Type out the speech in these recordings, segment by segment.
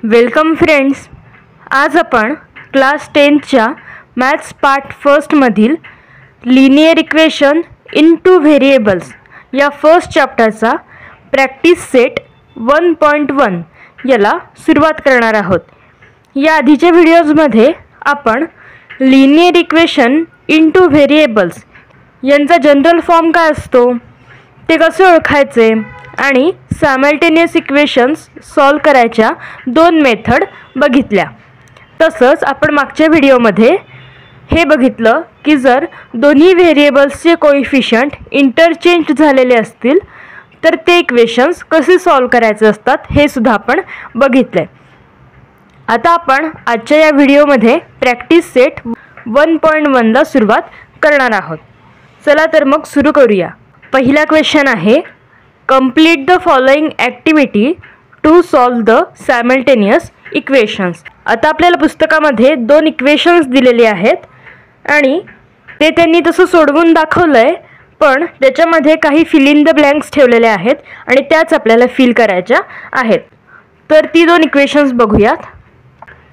Welcome friends, आज आपण class 10च्या मॅथ्स पार्ट फर्स्टमधील लिनियर इक्वेशन इनटू व्हेरिएबल्स या फर्स्ट चॅप्टरचा प्रॅक्टिस सेट 1.1 याला सुरुवात करणार आहोत. या आधीच्या व्हिडिओजमध्ये आपण लिनियर इक्वेशन इनटू व्हेरिएबल्स यांचा जनरल फॉर्म काय असतो, ते कसे ओळखायचे आणि सायमल्टेनियस इक्वेशन्स सॉल्व करायच्या दोन मेथड बघितल्या. तसंच आपण मागच्या व्हिडिओमध्ये हे बघितलं की जर दोन्ही व्हेरिएबल्सचे कोइफिशियंट इंटरचेंज झालेले असतील तर ते इक्वेशन्स कसे सॉल्व करायचे असतात हे सुद्धा आपण बघितले. आता आपण आजच्या या व्हिडिओमध्ये प्रॅक्टिस सेट 1.1ला सुरुवात करणार आहोत. चला तर मग सुरू करूया. पहिला क्वेश्चन आहे, complete the following activity to solve the simultaneous equations. आता आपल्याला पुस्तकामध्ये दोन इक्वेशन्स दिलेले आहेत आणि ते त्यांनी तसं सोडवून दाखवलं आहे, पण त्याच्यामध्ये काही फिल इन द ब्लँक्स ठेवलेले आहेत आणि त्याच आपल्याला फिल करायच्या आहेत. तर ती दोन इक्वेशन्स बघूयात.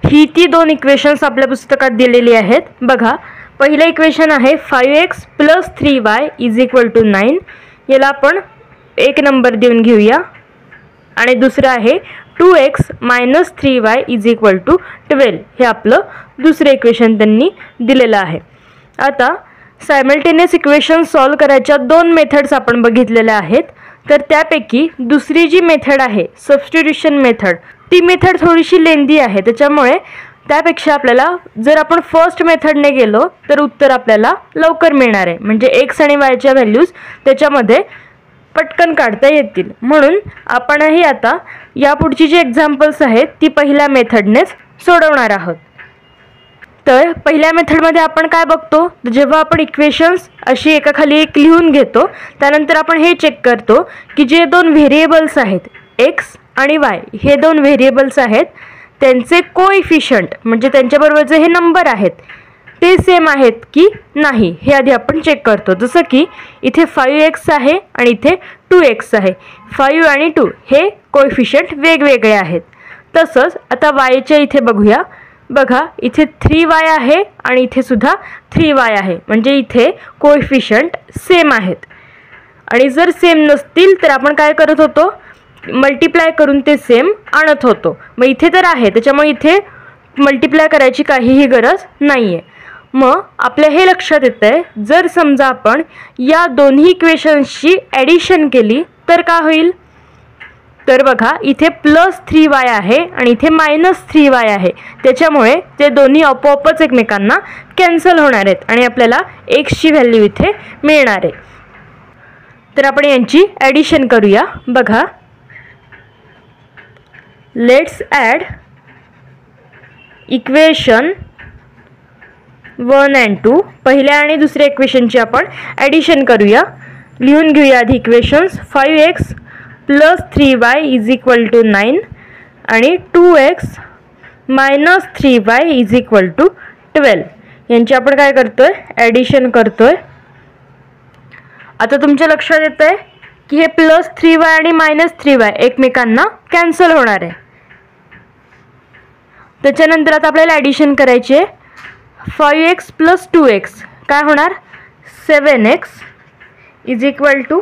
ही ती दोन इक्वेशन्स आपल्या पुस्तकात दिलेली आहेत. बघा, पहिलं इक्वेशन आहे 5x + 3y = 9. याला आपण एक नंबर देऊन घेऊया. आणि दुसरं आहे 2x - 3y = 12. हे आपलं दुसरं इक्वेशन त्यांनी दिलेलं आहे. आता सायमल्टेनियस इक्वेशन सॉल्व करायच्या दोन मेथड्स आपण बघितलेल्या आहेत. तर त्यापैकी दुसरी जी मेथड आहे सबस्टिट्यूशन मेथड, ती मेथड थोडीशी लेंदी आहे. त्याच्यामुळे त्यापेक्षा आपल्याला जर आपण फर्स्ट मेथडने गेलो तर उत्तर आपल्याला लवकर मिळणार आहे. म्हणजे एक्स आणि वायच्या व्हॅल्यूज त्याच्यामध्ये पटकन काढता येतील. म्हणून आपणही आता यापुढची जी एक्झाम्पल्स आहेत ती पहिल्या मेथडनेच सोडवणार आहोत. तर पहिल्या मेथडमध्ये आपण काय बघतो, जेव्हा आपण इक्वेशन्स अशी एकाखाली एक लिहून घेतो त्यानंतर आपण हे चेक करतो की जे दोन व्हेरिएबल्स आहेत एक्स आणि वाय, हे दोन व्हेरिएबल्स आहेत, त्यांचे कोइफिशियंट म्हणजे त्यांच्याबरोबरचे हे नंबर आहेत ते सेम आहेत की नाही हे आधी आपण चेक करतो. जसं की इथे 5x आहे आणि इथे 2x आहे. 5 आणि 2 हे कोइफिशियंट वेगवेगळे आहेत. तसंच आता वायच्या इथे बघूया. बघा, इथे 3y आहे आणि इथे सुद्धा 3y आहे. म्हणजे इथे कोइफिशियंट सेम आहेत. आणि जर सेम नसतील तर आपण काय करत होतो, मल्टिप्लाय करून ते सेम आणत होतो. मग इथे तर आहे त्याच्यामुळे इथे मल्टिप्लाय करायची काहीही गरज नाही आहे. मग आपल्या हे लक्षात येतं आहे, जर समजा आपण या दोन्ही इक्वेशन्सची ॲडिशन केली तर काय होईल. तर बघा, इथे +3y आहे आणि इथे -3y आहे. त्याच्यामुळे ते दोन्ही आपोआपच एकमेकांना कॅन्सल होणार आहेत आणि आपल्याला एक्सची व्हॅल्यू इथे मिळणार आहे. तर आपण यांची ॲडिशन करूया. बघा, लेट्स ॲड इक्वेशन 1 and 2. पहिल्या आणि दुसऱ्या इक्वेशनची आपण ॲडिशन करूया. लिहून घेऊया आधी इक्वेशन्स. 5x + 3y = 9 आणि 2x - 3y = 12. यांची आपण काय करतोय, ॲडिशन करतोय. आता तुमच्या लक्षात येतं आहे की हे +3y आणि -3y एकमेकांना कॅन्सल होणार आहे. त्याच्यानंतर आता आपल्याला ॲडिशन करायची आहे. 5x + 2x काय होणार, 7x =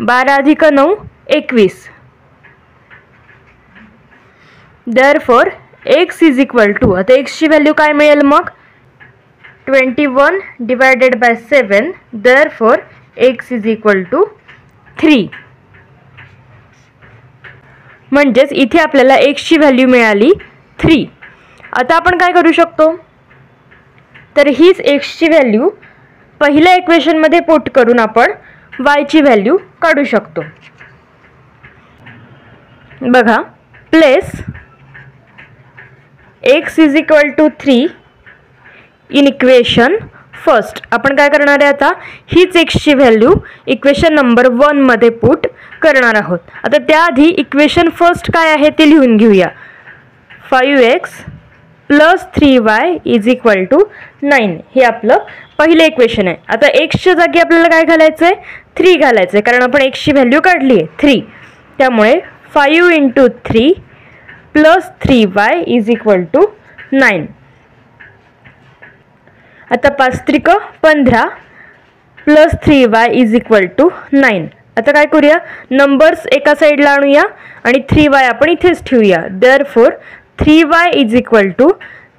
12 + 9 21. देअरफॉर x = आता एक्सची व्हॅल्यू काय मिळेल मग, 21 / 7. Therefore x = 3. म्हणजेच इथे आपल्याला एक्सची व्हॅल्यू मिळाली 3. आता आपण काय करू शकतो, तर हीच एक्सची व्हॅल्यू पहिल्या इक्वेशनमध्ये पुट करून आपण वायची व्हॅल्यू काढू शकतो. बघा, place x = 3 in equation first. आपण काय करणार आहे, आता हीच एक्सची व्हॅल्यू इक्वेशन नंबर 1 मध्ये पुट करणार आहोत. आता त्याआधी इक्वेशन फर्स्ट काय आहे ते लिहून घेऊया. 5x + 3y = 9 हे आपलं पहिलं इक्वेशन आहे. आता एक्सच्या जागी आपल्याला काय घालायचं आहे, 3 घालायचं आहे, कारण आपण एक्सची व्हॅल्यू काढली आहे 3. त्यामुळे 5 × 3 plus 3y is equal to 9. आता 5 त्रिक 15 plus 3y is equal to 9. आता काय करूया, नंबर्स एका साईडला आणूया आणि 3y आपण इथेच ठेवूया. Therefore 3y is equal to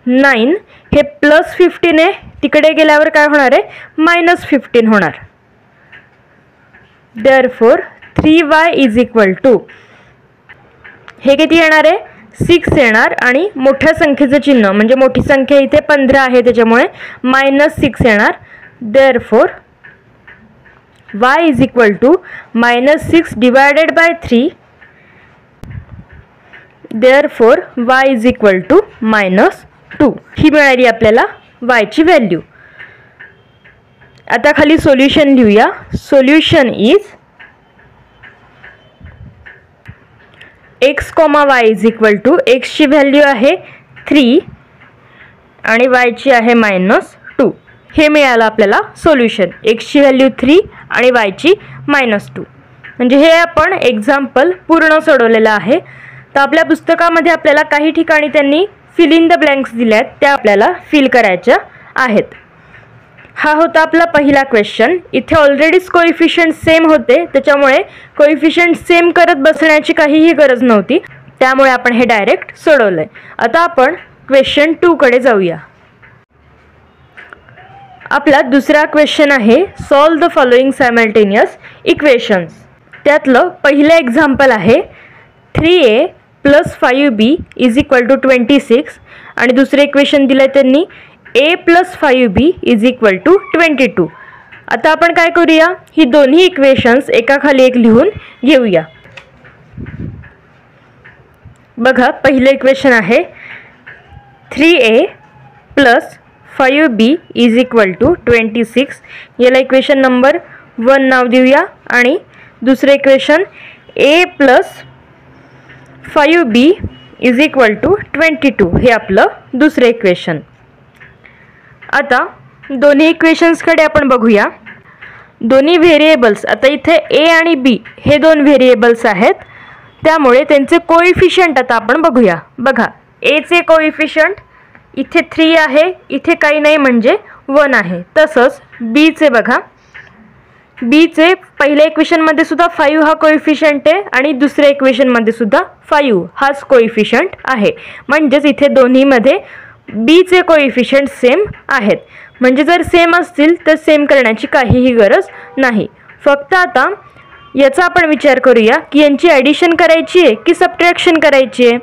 9. हे प्लस 15 आहे, तिकडे गेल्यावर काय होणार आहे, मायनस 15 होणार. Therefore 3y is equal to हे किती येणार आहे, 6 येणार आणि मोठ्या संख्येचं चिन्ह म्हणजे मोठी संख्या इथे 15 आहे त्याच्यामुळे -6 येणार. Therefore y is equal to -6 divided by 3. Therefore y is equal to -2. ही मिळाली आपल्याला y ची व्हॅल्यू. आता खाली सोल्युशन लिहूया. Solution is x, y is equal to x ची व्हॅल्यू आहे 3 आणि y ची आहे -2. हे मिळालं आपल्याला सोल्युशन. x ची व्हॅल्यू 3 आणि y ची -2. म्हणजे हे आपण एक्झाम्पल पूर्ण सोडवलेलं आहे. तर आपल्या पुस्तकामध्ये आपल्याला काही ठिकाणी त्यांनी फिल इन द ब्लँक्स दिल्या आहेत, त्या आपल्याला फिल करायच्या आहेत. हा होता आपला पहिला क्वेश्चन. इथे ऑलरेडीच कोइफिशियंट सेम होते त्याच्यामुळे कोइफिशियंट सेम करत बसण्याची काहीही गरज नव्हती, त्यामुळे आपण हे डायरेक्ट सोडवलंय. आता आपण क्वेश्चन 2 कडे जाऊया. आपला दुसरा क्वेश्चन आहे solve the following simultaneous equations. त्यातलं पहिलं एक्झाम्पल आहे 3a plus 5b is equal to 26 आणि दुसरे इक्वेशन दिलं आहे त्यांनी a plus 5b is equal to 22. आता आपण काय करूया, ही दोन्ही इक्वेशन्स एकाखाली एक लिहून घेऊया. बघा, पहिलं इक्वेशन आहे 3a plus 5b is equal to 26. याला इक्वेशन नंबर 1 नाव देऊया आणि दुसरे equation a plus 5b is equal to 22 हे आपलं दुसरे इक्वेशन. आता दोन्ही इक्वेशन्सकडे आपण बघूया. दोन्ही व्हेरिएबल्स, आता इथे a आणि b हे दोन व्हेरिएबल्स आहेत, त्यामुळे त्यांचे कोइफिशियंट आता आपण बघूया. बघा, a चे कोइफिशियंट इथे 3 आहे, इथे काही नाही म्हणजे 1 आहे. तसंच b चे बघा, b चे पहिल्या इक्वेशनमध्ये सुद्धा 5 हा कोइफिशियंट आहे आणि दुसऱ्या इक्वेशनमध्ये सुद्धा 5 हाच कोइफिशियंट आहे. म्हणजेच इथे दोन्हीमध्ये b चे कोइफिशियंट सेम आहेत. म्हणजे जर सेम असतील तर सेम करण्याची काहीही गरज नाही. फक्त आता याचा आपण विचार करूया की यांची ॲडिशन करायची आहे की सबट्रॅक्शन करायची आहे.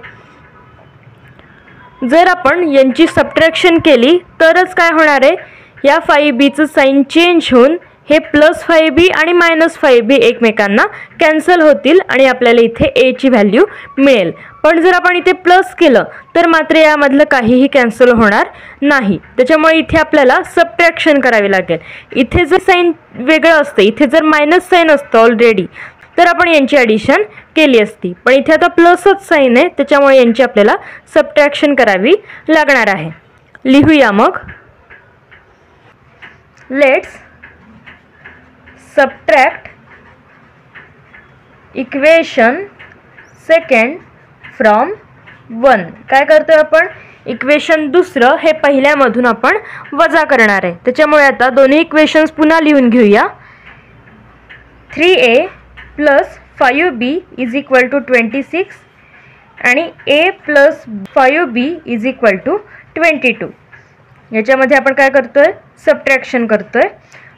जर आपण यांची सबट्रॅक्शन केली तरच काय होणार आहे, या 5bचं साईन चेंज होऊन हे प्लस 5b आणि -5b एकमेकांना कॅन्सल होतील आणि आपल्याला इथे a ची व्हॅल्यू मिळेल. पण जर आपण इथे प्लस केलं तर मात्र यामधलं काहीही कॅन्सल होणार नाही. त्याच्यामुळे इथे आपल्याला सबट्रॅक्शन करावी लागेल. इथे जर साईन वेगळं असतं, इथे जर मायनस साईन असतं ऑलरेडी, तर आपण यांची ॲडिशन केली असती. पण इथे आता प्लसच साईन आहे, त्याच्यामुळे यांची आपल्याला सबट्रॅक्शन करावी लागणार आहे. लिहूया मग. Let's subtract equation second from 1. काय करतोय आपण, इक्वेशन दुसरं हे पहिल्यामधून आपण वजा करणार आहे. त्याच्यामुळे आता दोन्ही इक्वेशन्स पुन्हा लिहून घेऊया. 3a plus 5b is equal to 26 आणि a plus 5b is equal to 22. याच्यामध्ये आपण काय करतोय, सबट्रॅक्शन करतोय.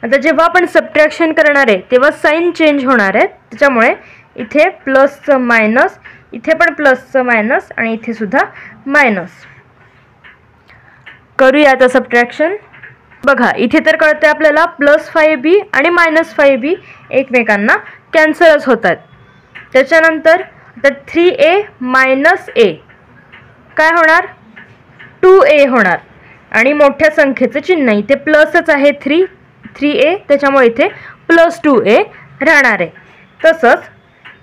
आता जेव्हा आपण सबट्रॅक्शन करणार आहे तेव्हा साईन चेंज होणार आहे, त्याच्यामुळे इथे प्लसचं मायनस, इथे पण प्लसचं मायनस आणि इथे सुद्धा मायनस. करूया आता सबट्रॅक्शन. बघा, इथे तर कळतंय आपल्याला प्लस 5b आणि -5b एकमेकांना कॅन्सलच होतात. त्याच्यानंतर आता 3a मायनस a काय होणार, 2a होणार आणि मोठ्या संख्येचं चिन्ह इथे प्लसच आहे 3a, त्याच्यामुळे इथे प्लस 2a राहणार आहे. तसंच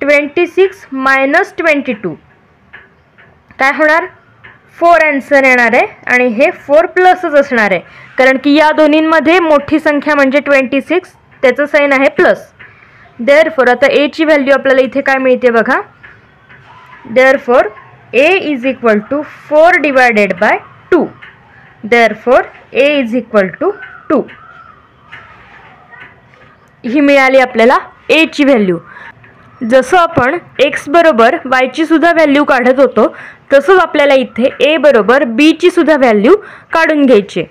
26 मायनस 22 काय होणार, 4 आन्सर येणार आहे आणि हे 4 प्लसच असणार आहे, कारण की या दोन्हींमध्ये मोठी संख्या म्हणजे 26, त्याचं साईन आहे प्लस. देअरफॉर आता a ची व्हॅल्यू आपल्याला इथे काय मिळते बघा. Therefore a is equal to 4 divided by 2. Therefore a is equal to 2. ही मिळाली आपल्याला a ची व्हॅल्यू. जसं आपण x बरोबर y ची सुद्धा व्हॅल्यू काढत होतो तसंच आपल्याला इथे a बरोबर b ची सुद्धा व्हॅल्यू काढून घ्यायची.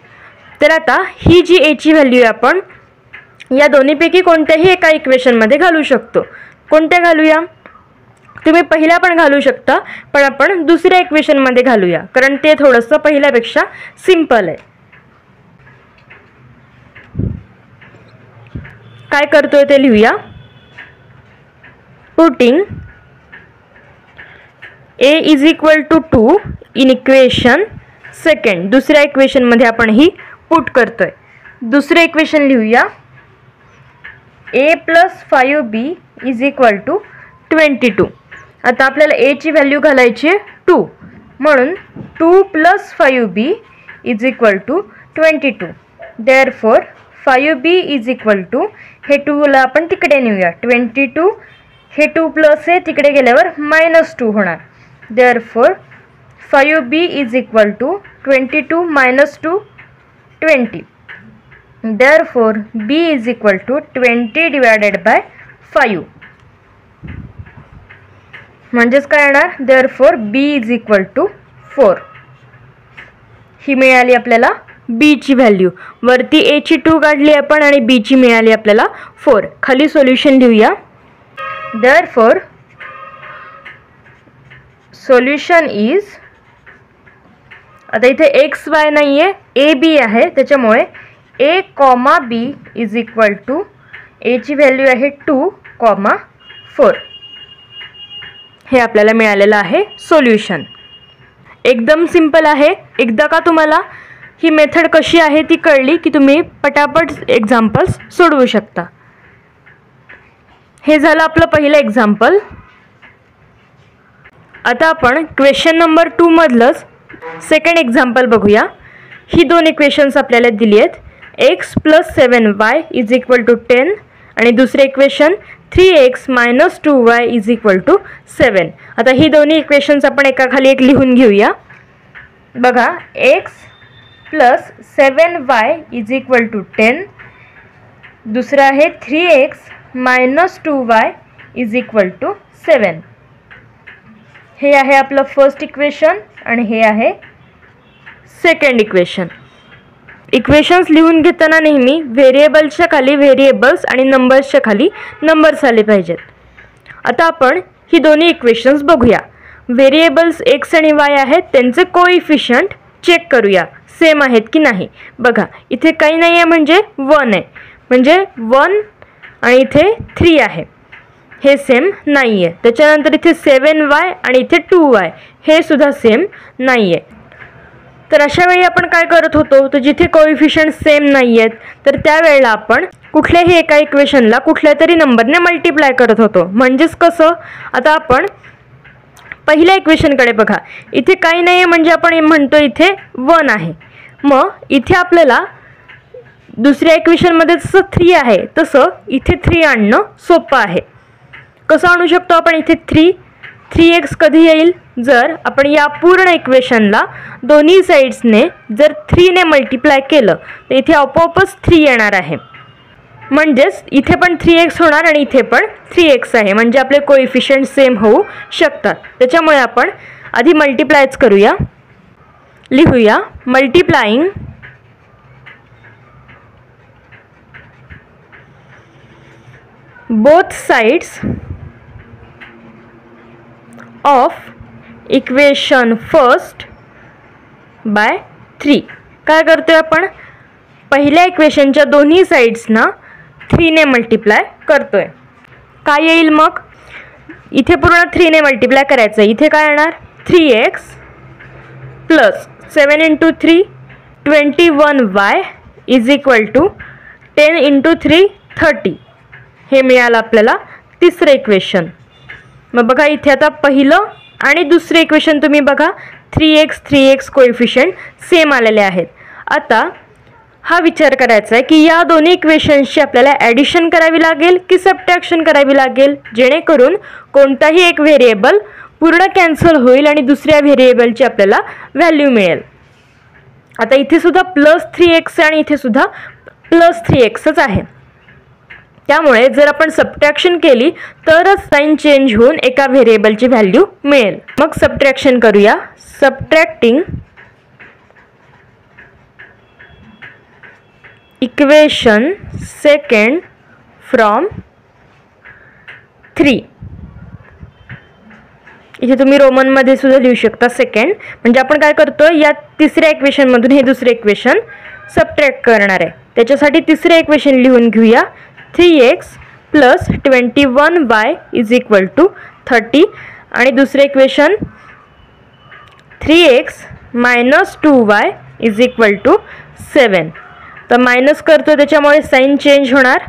तर आता ही जी a ची व्हॅल्यू आहे आपण या दोन्हीपैकी कोणत्याही एका इक्वेशनमध्ये घालू शकतो. कोणत्या घालूया? तुम्ही पहिल्या पण घालू शकता, पण आपण दुसऱ्या इक्वेशनमध्ये घालूया कारण ते थोडंसं पहिल्यापेक्षा सिंपल आहे. काय करतोय ते लिहूया. Putting a is equal to 2 in equation second. दुसऱ्या इक्वेशनमध्ये आपण ही पुट करतोय. दुसरं इक्वेशन लिहूया. a plus 5b is equal to 22. आता आपल्याला a ची व्हॅल्यू घालायची आहे 2, म्हणून 2 plus 5b is equal to 22. Therefore 5b is equal to हे 2 ला आपण तिकडे नेऊया. 22 हे 2 प्लस आहे तिकडे गेल्यावर -2 होणार. Therefore 5b is equal to 22 minus 2 20. Therefore b is equal to 20 divided by 5. म्हणजेच काय येणार? Therefore b is equal to 4. ही मिळाली आपल्याला b ची व्हॅल्यू. वरती a ची 2 काढली आपण आणि b ची मिळाली आपल्याला 4. खाली सोल्युशन लिहूया. Therefore सोल्युशन इज, आता इथे एक्स वाय नाही आहे, ए बी आहे, त्याच्यामुळे a, b is equal to a ची व्हॅल्यू आहे 2, 4. हे आपल्याला मिळालेलं आहे सोल्युशन. एकदम सिंपल आहे. एकदा का तुम्हाला ही मेथड कशी आहे ती कळली की तुम्ही पटापट एक्झाम्पल्स सोडवू शकता. हे झालं आपलं पहिलं एक्झाम्पल. आता आपण क्वेश्चन नंबर 2 मधलंच सेकंड एक्झाम्पल बघूया. ही दोन इक्वेशन्स आपल्याला दिली आहेत. x + 7y is equal to 10 आणि दुसरे equation 3x - 2y is equal to 7. आता ही दोन्ही इक्वेशन्स आपण एकाखाली एक लिहून घेऊया. बघा, x + 7y is equal to 10. दुसरा आहे 3x - 2y is equal to 7. हे आहे आपलं फर्स्ट इक्वेशन आणि हे आहे सेकंड इक्वेशन. इक्वेशन्स लिहून घेताना नेहमी व्हेरिएबल्सच्या खाली व्हेरिएबल्स आणि नंबर्सच्या खाली नंबर्स आले पाहिजेत. आता आपण ही दोन्ही इक्वेशन्स बघूया. व्हेरिएबल्स x आणि y आहेत, त्यांचे कोइफिशियंट चेक करूया सेम आहेत की नाही. बघा, इथे काही नाही आहे म्हणजे 1 आहे, म्हणजे 1 आणि इथे 3 आहे, हे सेम नाही आहे. त्याच्यानंतर इथे 7y आणि इथे 2y हे सुद्धा सेम नाही आहे. तर अशा वेळी आपण काय करत होतो, तर जिथे कोइफिशियंट सेम नाही आहेत तर त्यावेळेला आपण कुठल्याही एका इक्वेशनला कुठल्या तरी नंबरने मल्टिप्लाय करत होतो. म्हणजेच कसं, आता आपण पहिल्या इक्वेशनकडे बघा, इथे काही नाही आहे म्हणजे आपण म्हणतो इथे 1 आहे. मग इथे आपल्याला दुसऱ्या इक्वेशनमध्ये जसं 3 आहे तसं इथे 3 आणणं सोपं आहे. कसं आणू शकतो आपण इथे 3x कधी येईल, जर आपण या पूर्ण इक्वेशनला दोन्ही साईड्सने जर 3 ने मल्टिप्लाय केलं तर इथे आपोआपच 3 येणार आहे. म्हणजेच इथे पण 3x होणार आणि इथे पण 3x आहे, म्हणजे आपले कोइफिशियंट सेम होऊ शकतात. त्याच्यामुळे आपण आधी मल्टिप्लायच करूया. लिहूया multiplying both sides of equation first by 3. काय करतोय आपण, पहिल्या इक्वेशनच्या दोन्ही साईड्सना 3 ने मल्टिप्लाय करतोय. काय येईल मग, इथे पूर्ण 3 ने मल्टिप्लाय करायचं. इथे काय येणार, 3x plus 7 × 3 21y is equal to 10 × 3 30. हे मिळालं आपल्याला तिसरं इक्वेशन. मग बघा, इथे आता पहिलं आणि दुसरे इक्वेशन तुम्ही बघा, 3x कोइफिशियंट सेम आलेले आहेत. आता हा विचार करायचा आहे की या दोन्ही इक्वेशन्सची आपल्याला ॲडिशन करावी लागेल की सबट्रॅक्शन करावी लागेल, जेणेकरून कोणताही एक व्हेरिएबल पूर्ण कॅन्सल होईल आणि दुसऱ्या व्हेरिएबलची आपल्याला व्हॅल्यू मिळेल. आता इथे सुद्धा +3x आणि इथे सुद्धा +3xच आहे. त्यामुळे जर आपण सबट्रॅक्शन केली तरच साइन चेंज होऊन एका व्हेरिएबलची व्हॅल्यू मिळेल. मग सबट्रॅक्शन करूया. Subtracting equation second from 3. इथे तुम्ही रोमनमध्ये सुद्धा लिहू शकता सेकंड. म्हणजे आपण काय करतो, या तिसऱ्या इक्वेशनमधून हे दुसरे इक्वेशन सबट्रॅक्ट करणार आहे. त्याच्यासाठी तिसरे इक्वेशन लिहून घेऊया. 3x + 21y = 30 आणि दुसरे इक्वेशन 3x - 2y = 7. तर मायनस करतो त्याच्यामुळे साइन चेंज होणार.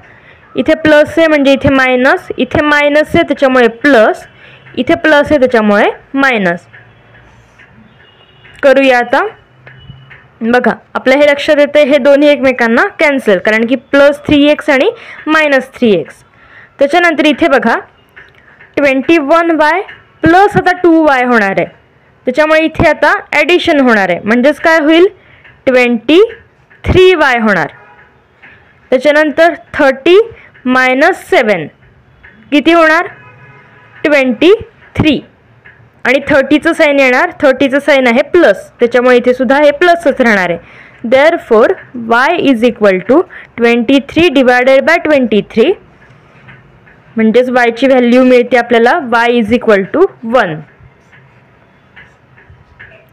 इथे प्लस आहे म्हणजे इथे मायनस, इथे मायनस आहे त्याच्यामुळे प्लस, इथे प्लस आहे त्याच्यामुळे मायनस. करूया आता. बघा आपल्या हे लक्षात येते हे दोन्ही एकमेकांना कॅन्सल, कारण की +3x आणि -3x. त्याच्यानंतर इथे बघा 21y प्लस आता 2y होणार आहे. त्याच्यामुळे इथे आता ॲडिशन होणार आहे. म्हणजेच काय होईल, 23y होणार. त्याच्यानंतर 30 - 7 किती होणार, 23. आणि 30चं साईन येणार. 30चं साईन आहे प्लस, त्याच्यामुळे इथे सुद्धा हे प्लसच राहणार आहे. Therefore y = 23 / 23. म्हणजेच y ची व्हॅल्यू मिळते आपल्याला y = 1.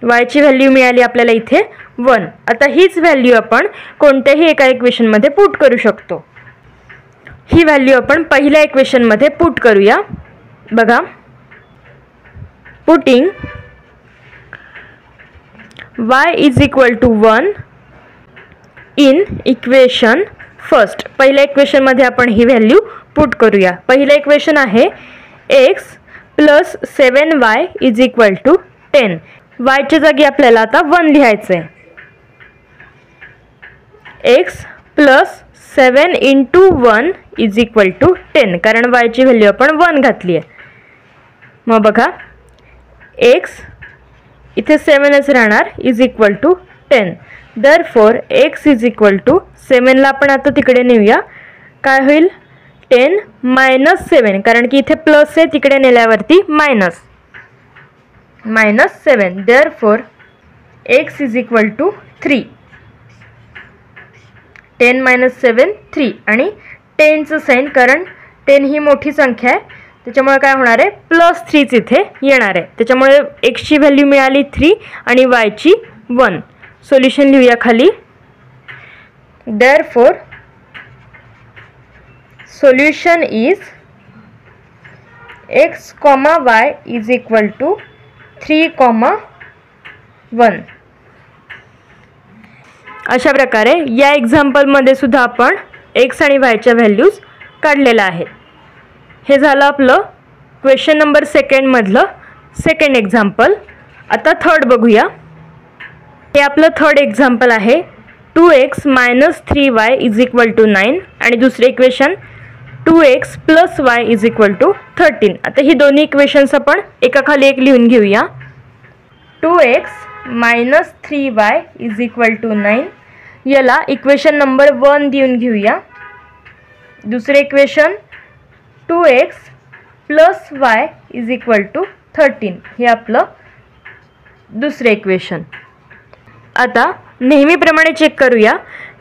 y ची व्हॅल्यू मिळाली आपल्याला इथे 1. आता हीच व्हॅल्यू आपण कोणत्याही एका इक्वेशनमध्ये पुट करू शकतो. ही व्हॅल्यू आपण पहिल्या इक्वेशनमध्ये पुट करूया. बघा, putting y = 1 in equation first. पहिल्या इक्वेशनमध्ये आपण ही व्हॅल्यू पुट करूया. पहिलं इक्वेशन आहे x + 7y = 10. y च्या जागी आपल्याला आता 1 लिहायचं आहे. x + 7 × 1 = 10, कारण y ची व्हॅल्यू आपण 1 घातली आहे. मग बघा x इथे 7च राहणार = 10. देअरफॉर x = 7 ला आपण आता तिकडे नेऊया. काय होईल, 10 - 7, कारण की इथे प्लस आहे तिकडे नेल्यावरती मायनस, -7. Therefore x = 3. 10 - 7 3 आणि 10चं साईन, कारण 10 ही मोठी संख्या आहे त्याच्यामुळे काय होणार आहे, +3 इथे येणार आहे. त्याच्यामुळे x ची व्हॅल्यू मिळाली 3 आणि y ची 1. सोल्युशन लिहूया खाली. Therefore solution is x, y = 3, 1. अशा प्रकारे या एक्झाम्पलमध्ये सुद्धा आपण x आणि y च्या व्हॅल्यूज काढलेल्या आहेत. हे झालं आपलं क्वेश्चन नंबर 2 मधलं सेकंड एक्झाम्पल. आता थर्ड बघूया. हे आपलं थर्ड एक्झाम्पल आहे. 2x - 3y = 9 आणि दुसरे इक्वेशन 2x + y = 13. आता ही दोन्ही इक्वेशन्स आपण एकाखाली एक लिहून घेऊया. 2x - 3y = 9. याला इक्वेशन नंबर 1 देऊन घेऊया. दुसरे इक्वेशन 2x + y = 13. हे आपलं दुसरे इक्वेशन. आता नेहमीप्रमाणे चेक करूया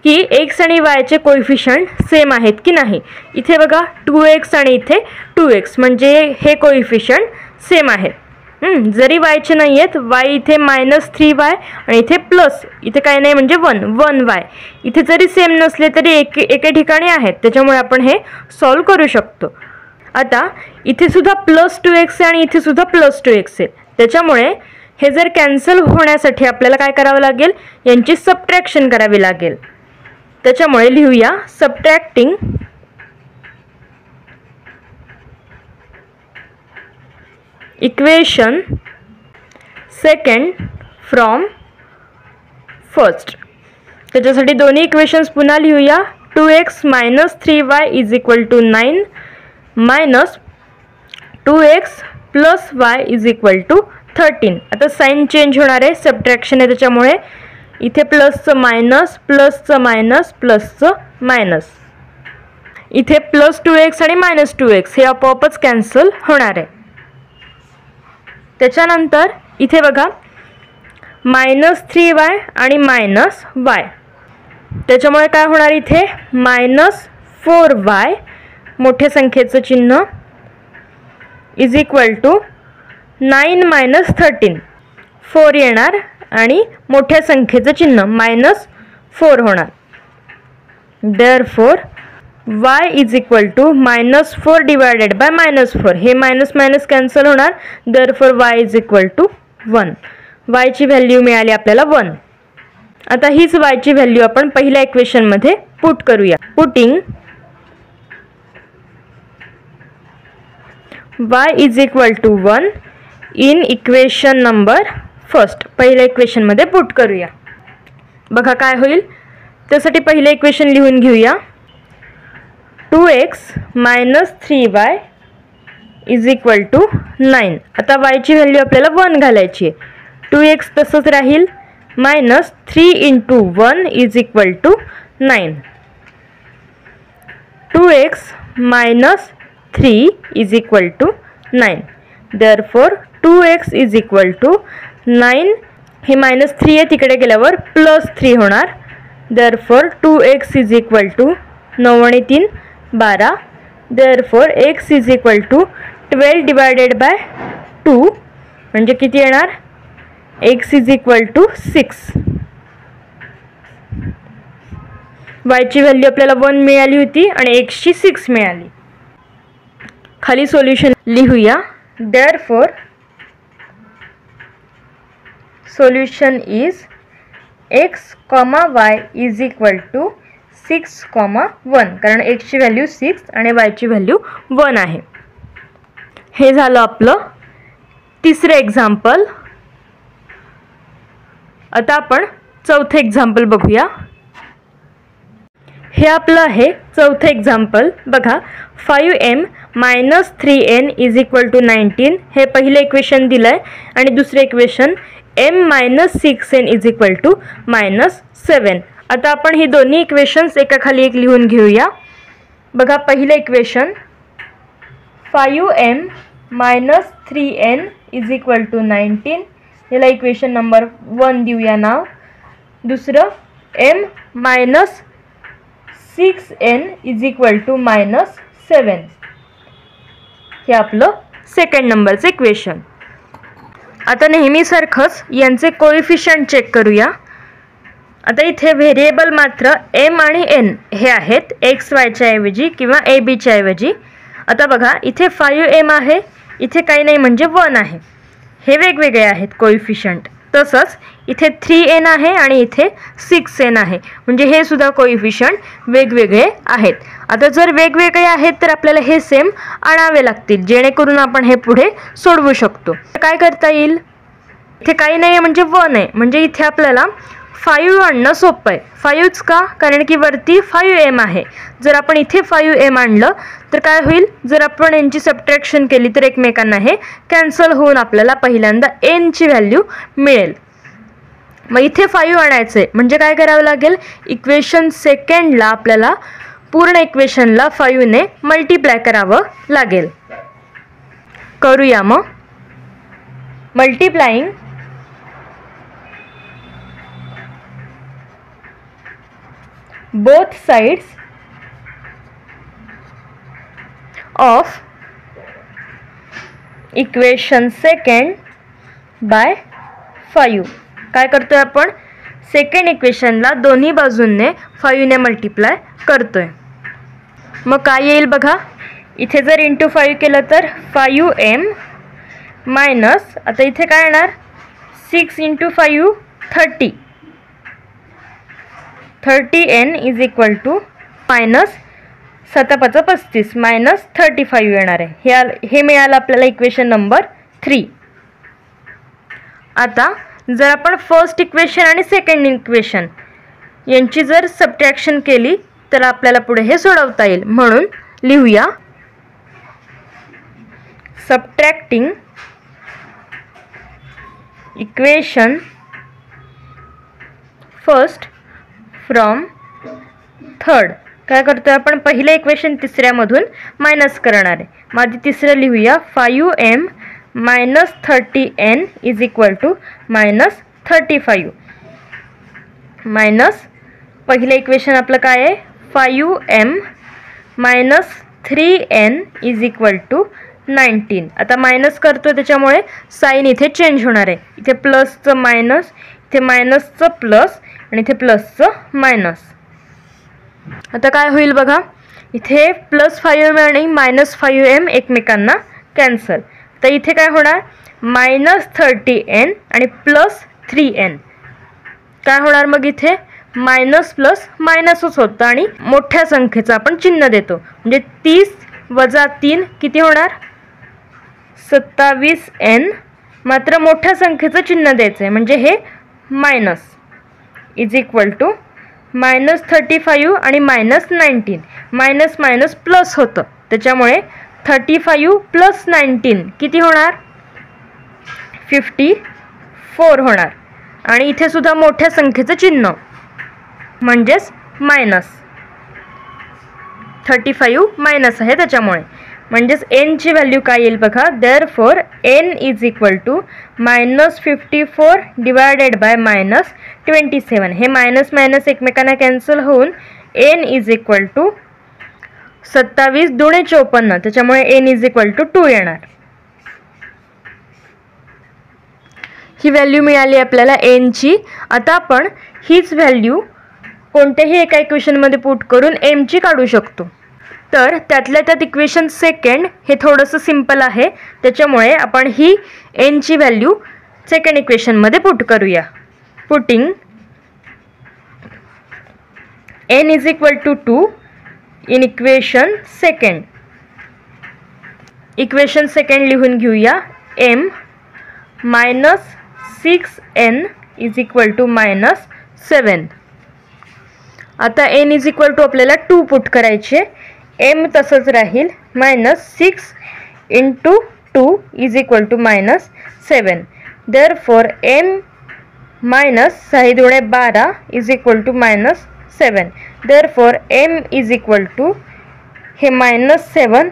की x आणि y चे कोइफिशियंट सेम आहेत की नाही. इथे बघा 2x आणि इथे 2x, म्हणजे हे कोइफिशियंट सेम आहेत. जरी y चे नाही आहेत, y इथे -3y आणि इथे प्लस, इथे काय नाही म्हणजे 1y. इथे जरी सेम नसले तरी एके ठिकाणी आहेत, त्याच्यामुळे आपण हे सॉल्व करू शकतो. आता इथे सुद्धा +2x आणि इथे सुद्धा +2x आहे. त्याच्यामुळे हे जर कॅन्सल होण्यासाठी आपल्याला काय करावं लागेल, यांची सबट्रॅक्शन करावी लागेल. त्याच्यामुळे लिहूया subtracting equation second from first. त्याच्यासाठी दोन्ही इक्वेशन्स पुन्हा लिहूया. 2x - 3y = 9 - 2x plus y is equal to 13. आता साईन चेंज होणार आहे, सबट्रॅक्शन आहे, त्याच्यामुळे इथे प्लसचं मायनस, प्लसचं मायनस, प्लसचं मायनस. इथे प्लस 2x आणि मायनस 2x हे आपोआपच कॅन्सल होणार आहे. त्याच्यानंतर इथे बघा मायनस 3y आणि मायनस y, त्याच्यामुळे काय होणार इथे मायनस 4y मोठ्या संख्येचं चिन्ह इज इक्वल टू 9 मायनस 13. 4 येणार आणि मोठ्या संख्येचं चिन्ह मायनस 4 होणार. Therefore y is equal to minus 4 divided by minus 4. हे मायनस मायनस कॅन्सल होणार. Therefore y is equal to 1. y ची व्हॅल्यू मिळाली आपल्याला 1. आता हीच y ची व्हॅल्यू आपण पहिल्या इक्वेशनमध्ये पुट करूया. Putting y is equal to 1 in equation number first. पहिल्या इक्वेशनमध्ये पुट करूया. बघा काय होईल. त्यासाठी पहिलं इक्वेशन लिहून घेऊया. 2x minus 3y is equal to 9. आता y ची व्हॅल्यू आपल्याला 1 घालायची आहे. 2x तसंच राहील, minus 3 into 1 is equal to 9. 2x minus 3 is equal to 9. Therefore 2x is equal to 9. हे मायनस 3 आहे, तिकडे गेल्यावर प्लस 3 होणार. Therefore 2x is equal to 9 आणि 3 12. Therefore x is equal to 12 divided by 2 म्हणजे किती येणार. x is equal to 6. y ची व्हॅल्यू आपल्याला 1 मिळाली होती आणि x ची 6 मिळाली. खाली सोल्युशन लिहूया. Therefore solution is x, y is equal to 6, 1. कारण x ची व्हॅल्यू 6 आणि y ची व्हॅल्यू 1 आहे. हे झालं आपलं तिसरं एक्झाम्पल. आता आपण चौथं एक्झाम्पल बघूया. हे आपलं आहे चौथं एक्झाम्पल. बघा 5m minus 3n is equal to 19 हे पहिलं इक्वेशन दिलं आहे आणि दुसरं equation m minus 6n is equal to minus 7. आता आपण ही दोन्ही इक्वेशन्स एकाखाली एक लिहून घेऊया. बघा पहिलं equation 5m minus 3n is equal to 19. याला इक्वेशन नंबर 1 देऊया नाव. दुसरं m minus 6n is equal to minus 7. हे आपलं सेकंड नंबरचं इक्वेशन. आता नेहमीसारखंच यांचे कोएफिशियंट चेक करूया. आता इथे व्हेरिएबल मात्र m आणि n हे आहेत एक्स वायच्या ऐवजी किंवा ए बीच्या ऐवजी. आता बघा इथे 5m आहे, इथे काही नाही म्हणजे 1 आहे. हे वेगवेगळे आहेत कोएफिशियंट. तसंच इथे 3n आहे आणि इथे 6n आहे, म्हणजे हे सुद्धा कोएफिशियंट वेगवेगळे आहेत. आता जर वेगवेगळे आहेत तर आपल्याला हे सेम आणावे लागतील जेणेकरून आपण हे पुढे सोडवू शकतो. काय करता येईल. इथे काही नाही आहे म्हणजे 1 आहे, म्हणजे इथे आपल्याला 5 आणणं सोपं आहे. 5च का, कारण की वरती 5m आहे. जर आपण इथे 5m आणलं तर काय होईल. जर आपण यांची सबट्रॅक्शन केली तर एकमेकांना हे कॅन्सल होऊन आपल्याला पहिल्यांदा n ची व्हॅल्यू मिळेल. मग इथे 5 आणायचे म्हणजे काय करावं लागेल. इक्वेशन सेकंडला आपल्याला पूर्ण इक्वेशनला 5 ने मल्टिप्लाय करावं लागेल. करूया मग. Multiplying both sides of equation second by 5. काय करतोय आपण. सेकंड इक्वेशनला दोन्ही बाजूंनी 5 ने मल्टिप्लाय करतोय. मग काय येईल बघा. इथे जर इंटू 5 केलं तर 5m मायनस, आता इथे काय येणार 6 into 5 30. 30n is equal to minus 7 5 35 minus 35 येणार आहे. हे मिळालं आपल्याला इक्वेशन नंबर 3. आता जर आपण फर्स्ट इक्वेशन आणि सेकंड इक्वेशन यांची जर सबट्रॅक्शन केली तर आपल्याला पुढे हे सोडवता येईल. म्हणून लिहूया subtracting equation first from third. काय करतोय आपण, पहिलं इक्वेशन तिसऱ्यामधून मायनस करणार आहे. मग आधी तिसरं लिहूया. 5m minus 30n is equal to minus 35 minus पहिलं इक्वेशन आपलं काय आहे, 5m minus 3n is equal to 19. आता मायनस करतो त्याच्यामुळे साईन इथे चेंज होणार आहे. इथे प्लसचं मायनस, इथे मायनसचं प्लस आणि इथे प्लसचं मायनस. आता काय होईल बघा, इथे प्लस 5m आणि मायनस 5m एकमेकांना कॅन्सल. तर इथे काय होणार, मायनस 30n आणि प्लस 3n. काय होणार मग, इथे मायनस प्लस मायनसच होतं आणि मोठ्या संख्येचं आपण चिन्ह देतो. म्हणजे 30 वजा 3 किती होणार, 27n. मात्र मोठ्या संख्येचं चिन्ह द्यायचं आहे म्हणजे हे minus is equal to minus 35 आणि मायनस 19. मायनस मायनस प्लस होतं त्याच्यामुळे 35 प्लस 19 किती होणार, 54 होणार. आणि इथे सुद्धा मोठ्या संख्येचं चिन्ह म्हणजेच मायनस, 35 मायनस आहे त्याच्यामुळे. म्हणजेच n ची व्हॅल्यू काय येईल बघा, therefore n is equal to minus 54 divided by minus 27. हे मायनस मायनस एकमेकांना कॅन्सल होऊन n इज इक्वल टू 27 दुणे 54 त्याच्यामुळे n इज इक्वल टू 2 येणार. ही व्हॅल्यू मिळाली आपल्याला n ची. आता आपण हीच व्हॅल्यू कोणत्याही एका इक्वेशनमध्ये पुट करून m ची काढू शकतो. तर त्यातल्या त्यात इक्वेशन सेकंड हे थोडंसं सिंपल आहे त्याच्यामुळे आपण ही n ची व्हॅल्यू सेकंड इक्वेशनमध्ये पुट करूया. Putting n is equal to 2 in equation second. Equation second लिहून घेऊया. m minus 6n is equal to minus 7. आता n इज इक्वल टू आपल्याला 2 पुट करायचे. m तसंच राहील, minus 6 into 2 is equal to minus 7. Therefore m minus 6 दुणे 12 is equal to minus 7. Therefore m is equal to हे minus 7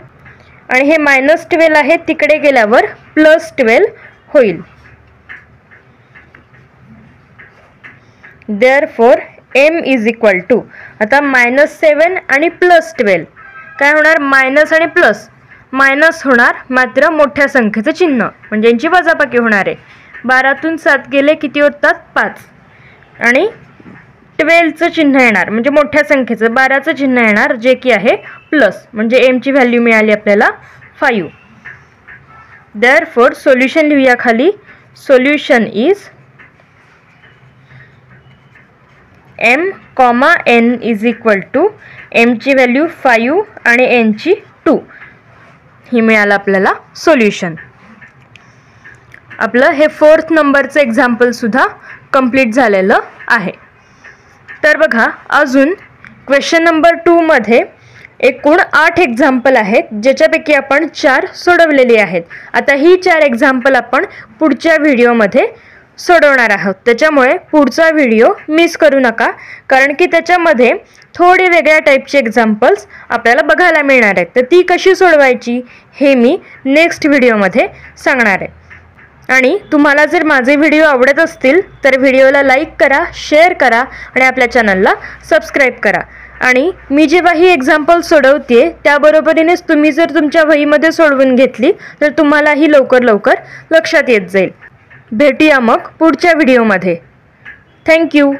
आणि हे minus 12 आहे तिकडे गेल्यावर प्लस 12 होईल. Therefore m is equal to आता मायनस 7 आणि प्लस 12 काय होणार, मायनस आणि प्लस मायनस होणार मात्र मोठ्या संख्येचं चिन्ह म्हणजे यांची वजाबाकी होणार आहे. 12तून 7 गेले किती होतात, 5 आणि 12चं चिन्ह येणार म्हणजे मोठ्या संख्येचं 12चं चिन्ह येणार जे की आहे प्लस. म्हणजे m ची व्हॅल्यू मिळाली आपल्याला 5. देअरफॉर सोल्युशन लिहूया खाली. Solution is m, n is equal to m ची व्हॅल्यू 5 आणि n ची 2. ही मिळालं आपल्याला सोल्युशन. आपलं हे 4th नंबरचं एक्झाम्पलसुद्धा कंप्लीट झालेलं आहे. तर बघा अजून क्वेश्चन नंबर 2 मध्ये एकूण 8 एक्झाम्पल आहेत ज्याच्यापैकी आपण 4 सोडवलेली आहेत. आता ही 4 एक्झाम्पल आपण पुढच्या व्हिडिओमध्ये सोडवणार आहोत त्याच्यामुळे पुढचा व्हिडिओ मिस करू नका कारण की त्याच्यामध्ये थोडे वेगळ्या टाईपचे एक्झाम्पल्स आपल्याला बघायला मिळणार आहेत. तर ती कशी सोडवायची हे मी नेक्स्ट व्हिडिओमध्ये सांगणार आहे. आणि तुम्हाला जर माझे व्हिडिओ आवडत असतील तर व्हिडिओला लाईक करा, शेअर करा आणि आपल्या चॅनलला सबस्क्राईब करा. आणि मी जेव्हा ही एक्झाम्पल सोडवते त्याबरोबरीनेच तुम्ही जर तुमच्या वहीमध्ये सोडवून घेतली तर तुम्हालाही लवकर लवकर लक्षात येत जाईल. भेटूया मग पुढच्या व्हिडिओमध्ये. थँक्यू.